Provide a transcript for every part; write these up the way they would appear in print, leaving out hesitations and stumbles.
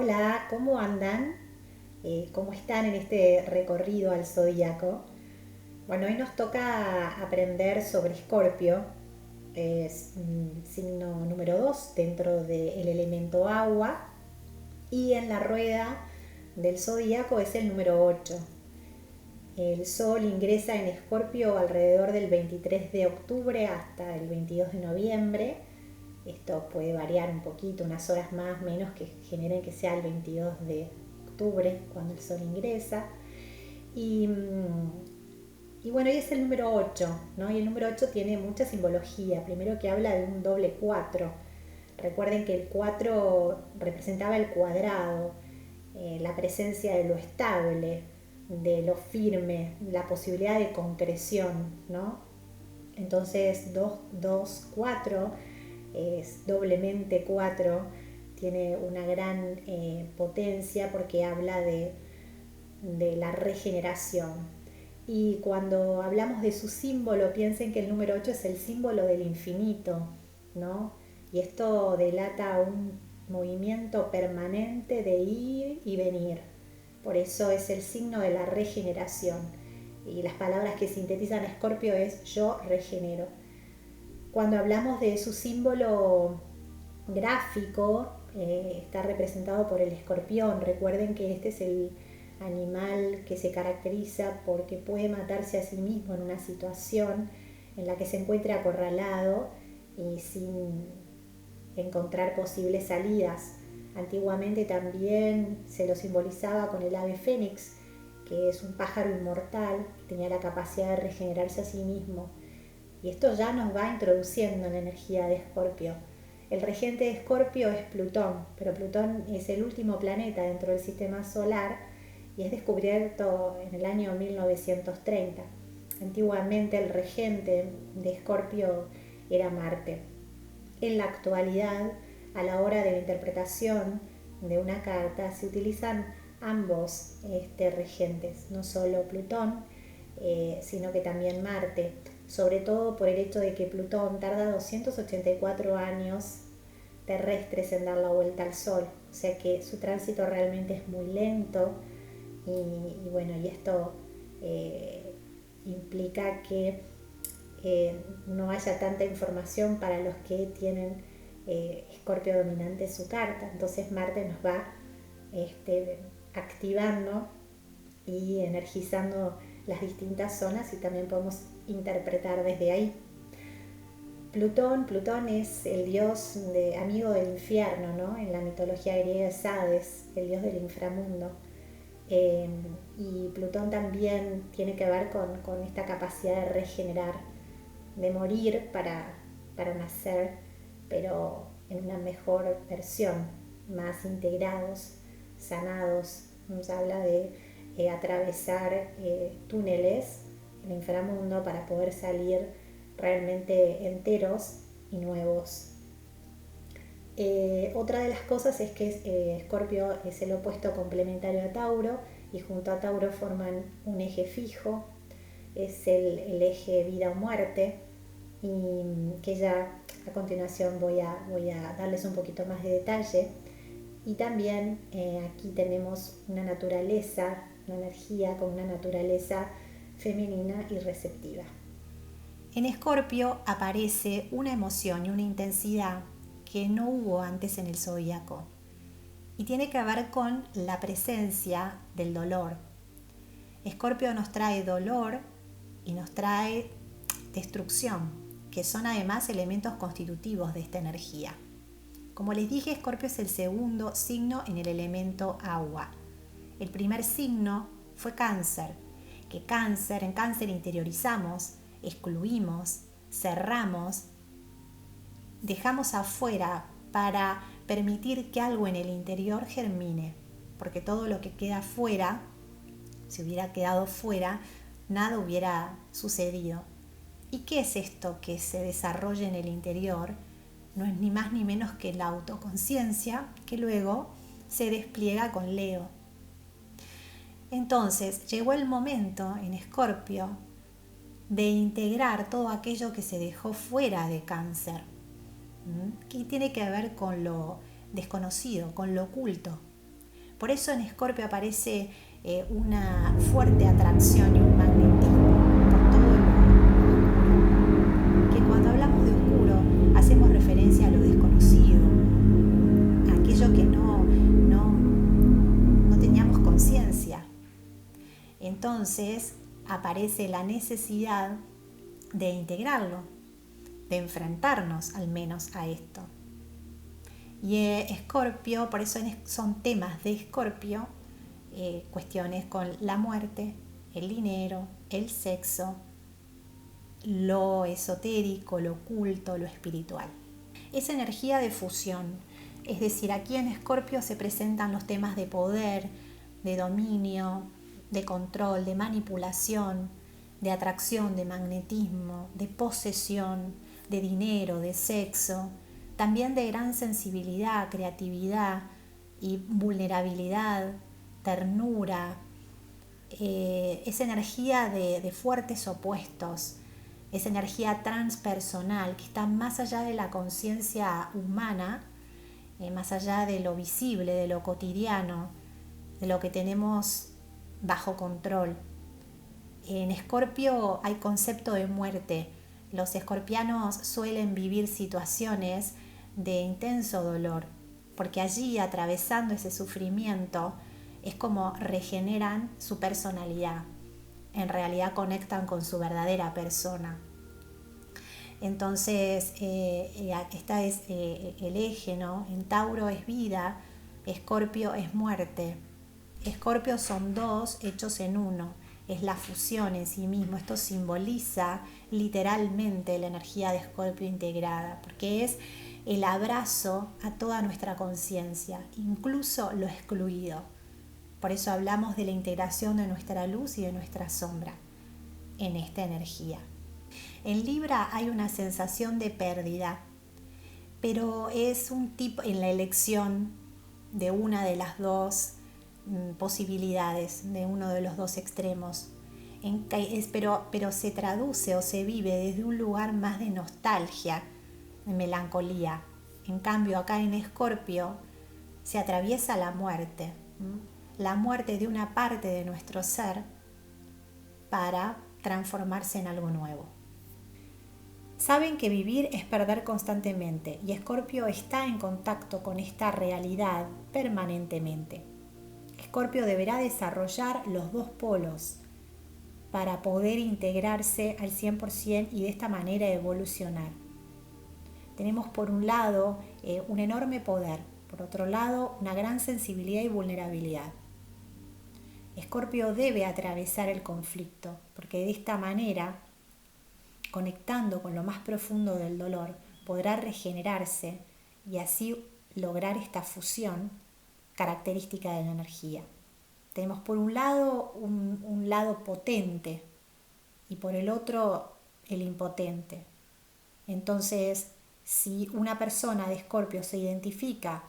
Hola, ¿cómo andan? ¿Cómo están en este recorrido al zodíaco? Bueno, hoy nos toca aprender sobre Escorpio, es signo número 2 dentro del elemento agua, y en la rueda del zodíaco es el número 8. El Sol ingresa en Escorpio alrededor del 23 de octubre hasta el 22 de noviembre. Esto puede variar un poquito, unas horas más, menos, que generen que sea el 22 de octubre cuando el Sol ingresa. Y, y bueno, y es el número 8, ¿no? Y el número 8 tiene mucha simbología. Primero, que habla de un doble 4. Recuerden que el 4 representaba el cuadrado, la presencia de lo estable, de lo firme, la posibilidad de concreción, ¿no? Entonces 2, 4 es doblemente 4, tiene una gran potencia porque habla de la regeneración. Y cuando hablamos de su símbolo, piensen que el número 8 es el símbolo del infinito, ¿no? Y esto delata un movimiento permanente de ir y venir. Por eso es el signo de la regeneración. Y las palabras que sintetizan a Escorpio es yo regenero. Cuando hablamos de su símbolo gráfico, está representado por el escorpión. Recuerden que este es el animal que se caracteriza porque puede matarse a sí mismo en una situación en la que se encuentre acorralado y sin encontrar posibles salidas. Antiguamente también se lo simbolizaba con el ave fénix, que es un pájaro inmortal que tenía la capacidad de regenerarse a sí mismo. Y esto ya nos va introduciendo en la energía de Escorpio. El regente de Escorpio es Plutón, pero Plutón es el último planeta dentro del sistema solar y es descubierto en el año 1930. Antiguamente el regente de Escorpio era Marte. En la actualidad, a la hora de la interpretación de una carta, se utilizan ambos regentes, no solo Plutón, sino que también Marte, sobre todo por el hecho de que Plutón tarda 284 años terrestres en dar la vuelta al Sol, o sea que su tránsito realmente es muy lento y bueno, y esto implica que no haya tanta información para los que tienen Escorpio dominante en su carta. Entonces Marte nos va activando y energizando las distintas zonas y también podemos interpretar desde ahí. Plutón es el dios amigo del infierno, ¿no? En la mitología griega es Hades, el dios del inframundo. Y Plutón también tiene que ver con esta capacidad de regenerar, de morir para nacer, pero en una mejor versión, más integrados, sanados. Nos habla de atravesar túneles en el inframundo para poder salir realmente enteros y nuevos. Otra de las cosas es que Escorpio es el opuesto complementario a Tauro y junto a Tauro forman un eje fijo, es el eje vida o muerte, y que ya a continuación voy a darles un poquito más de detalle. Y también aquí tenemos una naturaleza, una energía con una naturaleza femenina y receptiva. En Escorpio aparece una emoción y una intensidad que no hubo antes en el zodíaco y tiene que ver con la presencia del dolor. Escorpio nos trae dolor y nos trae destrucción, que son además elementos constitutivos de esta energía. Como les dije, Escorpio es el segundo signo en el elemento agua. El primer signo fue Cáncer, que en Cáncer interiorizamos, excluimos, cerramos, dejamos afuera para permitir que algo en el interior germine, porque todo lo que queda fuera, si hubiera quedado fuera, nada hubiera sucedido. ¿Y qué es esto que se desarrolla en el interior? No es ni más ni menos que la autoconciencia que luego se despliega con Leo. Entonces llegó el momento en Escorpio de integrar todo aquello que se dejó fuera de Cáncer, que tiene que ver con lo desconocido, con lo oculto. Por eso en Escorpio aparece una fuerte atracción y un magnetismo por todo el mundo. Que cuando hablamos de oscuro hacemos referencia a lo desconocido, a aquello que no teníamos conciencia. Entonces aparece la necesidad de integrarlo, de enfrentarnos al menos a esto. Y Escorpio, por eso son temas de Escorpio, cuestiones con la muerte, el dinero, el sexo, lo esotérico, lo oculto, lo espiritual. Es energía de fusión, es decir, aquí en Escorpio se presentan los temas de poder, de dominio, de control, de manipulación, de atracción, de magnetismo, de posesión, de dinero, de sexo, también de gran sensibilidad, creatividad y vulnerabilidad, ternura. Es energía de fuertes opuestos, es energía transpersonal que está más allá de la conciencia humana, más allá de lo visible, de lo cotidiano, de lo que tenemos bajo control. En Escorpio hay concepto de muerte. Los escorpianos suelen vivir situaciones de intenso dolor, porque allí, atravesando ese sufrimiento, es como regeneran su personalidad. En realidad conectan con su verdadera persona. Entonces, esta es el eje, ¿no? En Tauro es vida, Escorpio es muerte. Escorpio son dos hechos en uno, es la fusión en sí mismo. Esto simboliza literalmente la energía de Escorpio integrada, porque es el abrazo a toda nuestra conciencia, incluso lo excluido. Por eso hablamos de la integración de nuestra luz y de nuestra sombra en esta energía. En Libra hay una sensación de pérdida, pero es un tipo en la elección de una de las dos posibilidades, de uno de los dos extremos, pero se traduce o se vive desde un lugar más de nostalgia, de melancolía. En cambio, acá en Escorpio se atraviesa la muerte de una parte de nuestro ser para transformarse en algo nuevo. Saben que vivir es perder constantemente y Escorpio está en contacto con esta realidad permanentemente. Escorpio deberá desarrollar los dos polos para poder integrarse al 100% y de esta manera evolucionar. Tenemos por un lado un enorme poder, por otro lado una gran sensibilidad y vulnerabilidad. Escorpio debe atravesar el conflicto, porque de esta manera, conectando con lo más profundo del dolor, podrá regenerarse y así lograr esta fusión característica de la energía. Tenemos por un lado un lado potente y por el otro el impotente. Entonces, si una persona de Escorpio se identifica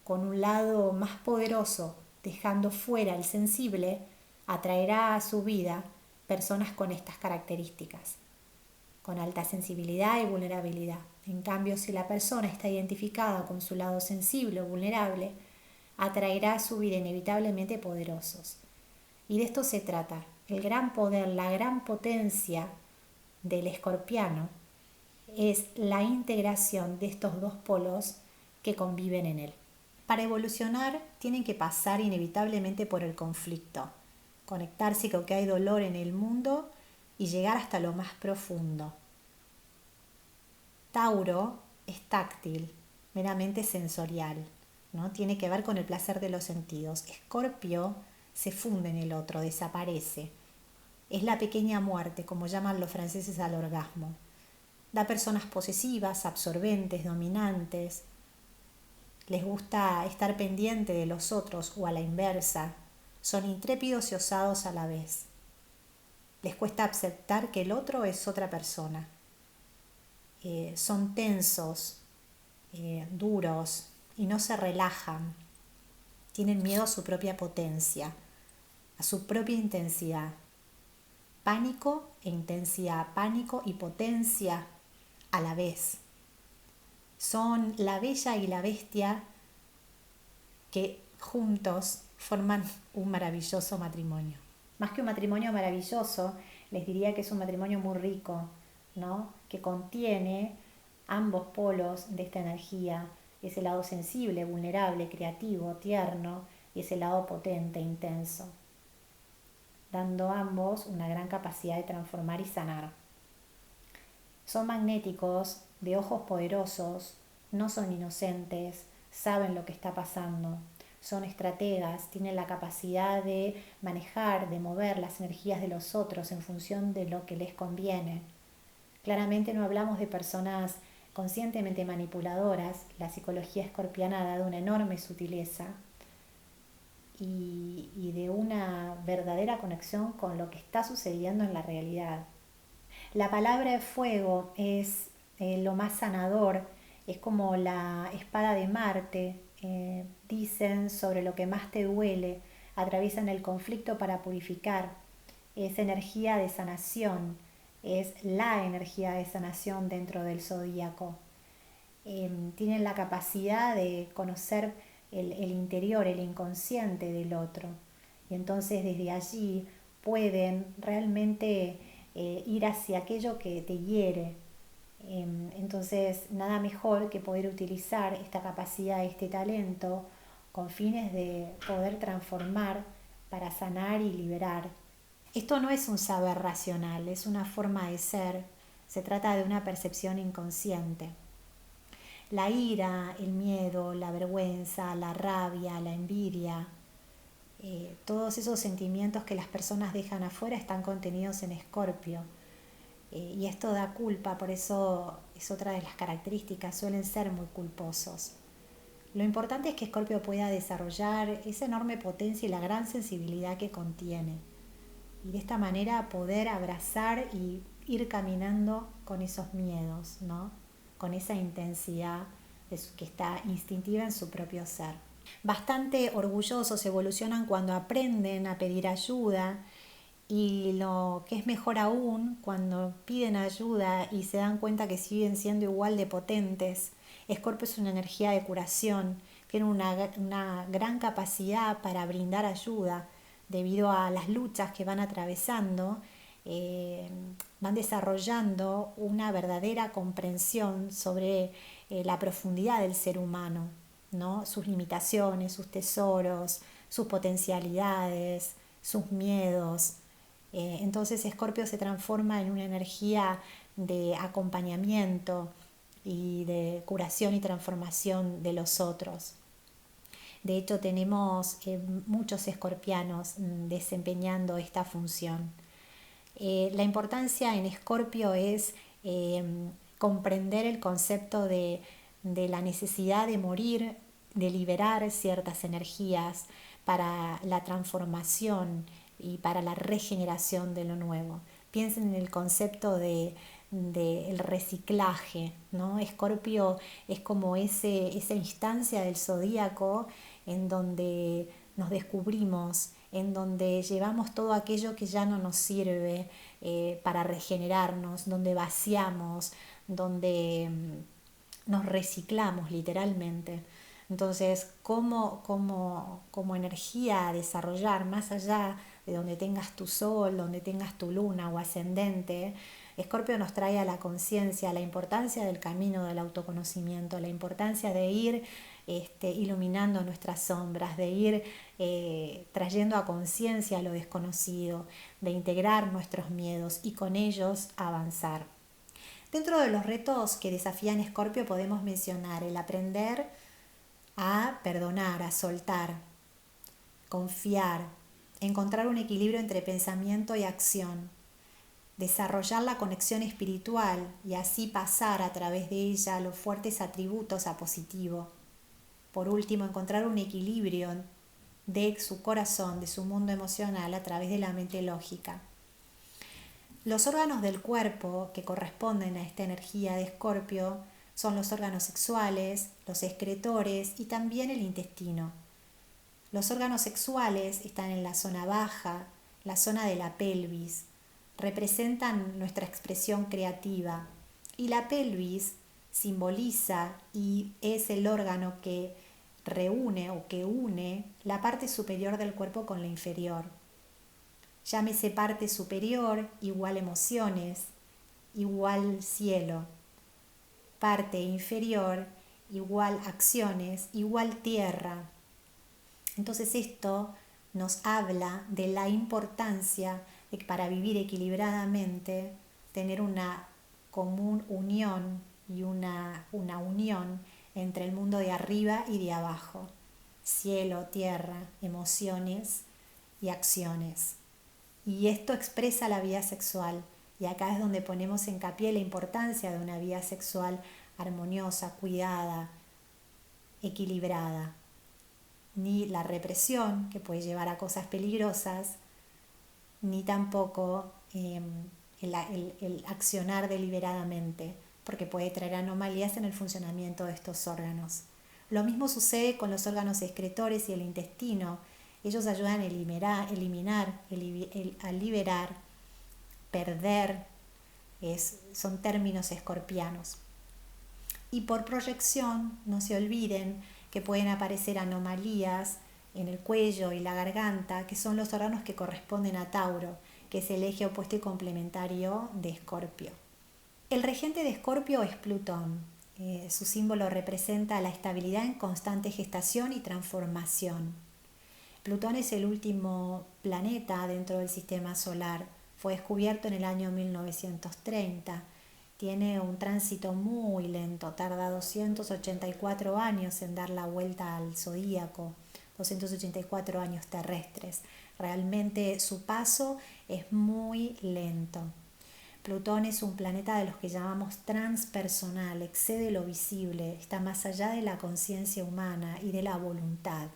con un lado más poderoso, dejando fuera el sensible, atraerá a su vida personas con estas características, con alta sensibilidad y vulnerabilidad. En cambio, si la persona está identificada con su lado sensible o vulnerable, atraerá a su vida inevitablemente poderosos. Y de esto se trata. El gran poder, la gran potencia del escorpiano es la integración de estos dos polos que conviven en él. Para evolucionar tienen que pasar inevitablemente por el conflicto, conectarse con que hay dolor en el mundo y llegar hasta lo más profundo. Tauro es táctil, meramente sensorial, ¿no? Tiene que ver con el placer de los sentidos. Escorpio se funde en el otro, desaparece. Es la pequeña muerte, como llaman los franceses al orgasmo. Da personas posesivas, absorbentes, dominantes. Les gusta estar pendiente de los otros o a la inversa. Son intrépidos y osados a la vez. Les cuesta aceptar que el otro es otra persona. Son tensos, duros y no se relajan. Tienen miedo a su propia potencia, a su propia intensidad. Pánico e intensidad, pánico y potencia a la vez. Son la bella y la bestia que juntos forman un maravilloso matrimonio. Más que un matrimonio maravilloso, les diría que es un matrimonio muy rico, ¿no? Que contiene ambos polos de esta energía, ese lado sensible, vulnerable, creativo, tierno, y ese lado potente, intenso, dando a ambos una gran capacidad de transformar y sanar. Son magnéticos, de ojos poderosos, no son inocentes, saben lo que está pasando, son estrategas, tienen la capacidad de manejar, de mover las energías de los otros en función de lo que les conviene. Claramente no hablamos de personas conscientemente manipuladoras, la psicología escorpiana ha dado una enorme sutileza y de una verdadera conexión con lo que está sucediendo en la realidad. La palabra de fuego es lo más sanador, es como la espada de Marte, dicen sobre lo que más te duele, atraviesan el conflicto para purificar, es energía de sanación, es la energía de sanación dentro del zodíaco. Tienen la capacidad de conocer el interior, el inconsciente del otro. Y entonces desde allí pueden realmente ir hacia aquello que te hiere. Entonces nada mejor que poder utilizar esta capacidad, este talento, con fines de poder transformar para sanar y liberar. Esto no es un saber racional, es una forma de ser. Se trata de una percepción inconsciente. La ira, el miedo, la vergüenza, la rabia, la envidia, todos esos sentimientos que las personas dejan afuera están contenidos en Escorpio. Y esto da culpa, por eso es otra de las características, suelen ser muy culposos. Lo importante es que Escorpio pueda desarrollar esa enorme potencia y la gran sensibilidad que contiene. Y de esta manera poder abrazar y ir caminando con esos miedos, ¿no? Con esa intensidad que está instintiva en su propio ser. Bastante orgullosos evolucionan cuando aprenden a pedir ayuda y lo que es mejor aún, cuando piden ayuda y se dan cuenta que siguen siendo igual de potentes. Escorpio es una energía de curación, tiene una gran capacidad para brindar ayuda debido a las luchas que van atravesando. Van desarrollando una verdadera comprensión sobre la profundidad del ser humano, ¿no? Sus limitaciones, sus tesoros, sus potencialidades, sus miedos. Entonces Escorpio se transforma en una energía de acompañamiento y de curación y transformación de los otros. De hecho, tenemos muchos escorpianos desempeñando esta función. La importancia en Escorpio es comprender el concepto de la necesidad de morir, de liberar ciertas energías para la transformación y para la regeneración de lo nuevo. Piensen en el concepto de el reciclaje, ¿no? Escorpio es como esa instancia del zodíaco en donde nos descubrimos, en donde llevamos todo aquello que ya no nos sirve para regenerarnos, donde vaciamos, donde nos reciclamos literalmente. Entonces, como energía a desarrollar más allá de donde tengas tu sol, donde tengas tu luna o ascendente, Escorpio nos trae a la conciencia la importancia del camino del autoconocimiento, la importancia de ir iluminando nuestras sombras, de ir trayendo a conciencia lo desconocido, de integrar nuestros miedos y con ellos avanzar. Dentro de los retos que desafían Escorpio podemos mencionar el aprender a perdonar, a soltar, confiar, encontrar un equilibrio entre pensamiento y acción, desarrollar la conexión espiritual y así pasar a través de ella los fuertes atributos a positivo. Por último, encontrar un equilibrio de su corazón, de su mundo emocional a través de la mente lógica. Los órganos del cuerpo que corresponden a esta energía de Escorpio son los órganos sexuales, los excretores y también el intestino. Los órganos sexuales están en la zona baja, la zona de la pelvis, representan nuestra expresión creativa y la pelvis simboliza y es el órgano que reúne o que une la parte superior del cuerpo con la inferior. Llámese parte superior igual emociones, igual cielo. Parte inferior igual acciones, igual tierra. Entonces esto nos habla de la importancia de que para vivir equilibradamente, tener una común unión y una unión entre el mundo de arriba y de abajo, cielo, tierra, emociones y acciones. Y esto expresa la vida sexual, y acá es donde ponemos hincapié la importancia de una vida sexual armoniosa, cuidada, equilibrada. Ni la represión, que puede llevar a cosas peligrosas, ni tampoco el accionar deliberadamente, porque puede traer anomalías en el funcionamiento de estos órganos. Lo mismo sucede con los órganos excretores y el intestino. Ellos ayudan a eliminar, a liberar, perder, son términos escorpianos. Y por proyección, no se olviden que pueden aparecer anomalías en el cuello y la garganta, que son los órganos que corresponden a Tauro, que es el eje opuesto y complementario de Escorpio. El regente de Escorpio es Plutón. Su símbolo representa la estabilidad en constante gestación y transformación. Plutón es el último planeta dentro del sistema solar. Fue descubierto en el año 1930. Tiene un tránsito muy lento, tarda 284 años en dar la vuelta al zodíaco, 284 años terrestres. Realmente su paso es muy lento. Plutón es un planeta de los que llamamos transpersonal, excede lo visible, está más allá de la conciencia humana y de la voluntad.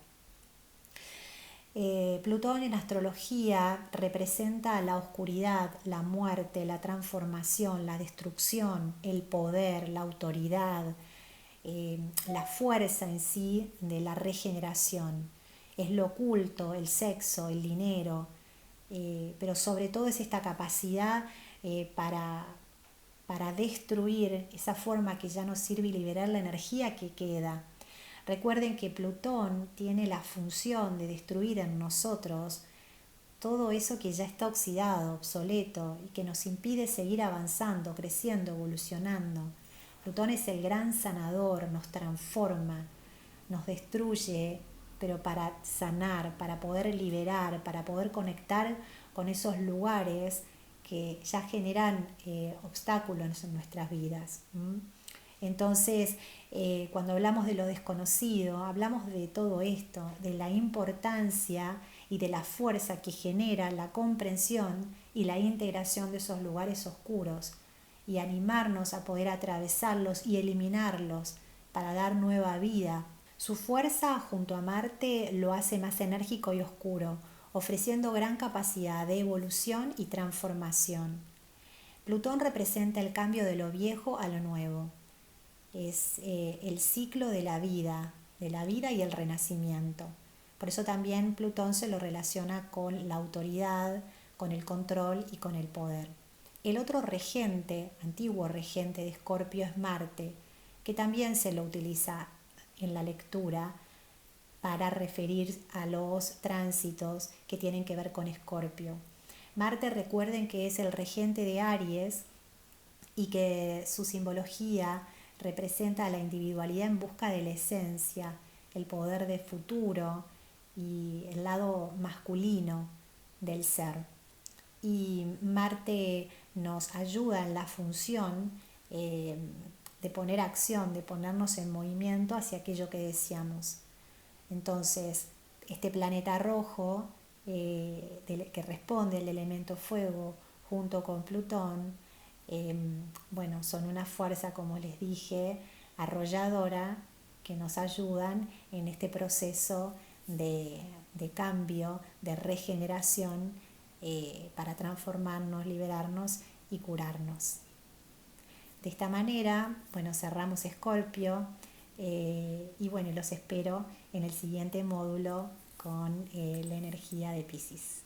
Plutón en astrología representa la oscuridad, la muerte, la transformación, la destrucción, el poder, la autoridad, la fuerza en sí de la regeneración. Es lo oculto, el sexo, el dinero, pero sobre todo es esta capacidad para destruir esa forma que ya no sirve y liberar la energía que queda. Recuerden que Plutón tiene la función de destruir en nosotros todo eso que ya está oxidado, obsoleto y que nos impide seguir avanzando, creciendo, evolucionando. Plutón es el gran sanador, nos transforma, nos destruye, pero para sanar, para poder liberar, para poder conectar con esos lugares que ya generan obstáculos en nuestras vidas. Entonces, cuando hablamos de lo desconocido, hablamos de todo esto, de la importancia y de la fuerza que genera la comprensión y la integración de esos lugares oscuros y animarnos a poder atravesarlos y eliminarlos para dar nueva vida. Su fuerza junto a Marte lo hace más enérgico y oscuro, ofreciendo gran capacidad de evolución y transformación. Plutón representa el cambio de lo viejo a lo nuevo. Es el ciclo de la vida y el renacimiento. Por eso también Plutón se lo relaciona con la autoridad, con el control y con el poder. El otro regente, antiguo regente de Escorpio, es Marte, que también se lo utiliza en la lectura para referir a los tránsitos que tienen que ver con Escorpio. Marte, recuerden que es el regente de Aries y que su simbología representa la individualidad en busca de la esencia, el poder de futuro y el lado masculino del ser. Y Marte nos ayuda en la función de poner acción, de ponernos en movimiento hacia aquello que deseamos. Entonces, este planeta rojo que responde al elemento fuego junto con Plutón, son una fuerza, como les dije, arrolladora, que nos ayudan en este proceso de cambio, de regeneración, para transformarnos, liberarnos y curarnos. De esta manera, cerramos Escorpio y los espero en el siguiente módulo con la energía de Piscis.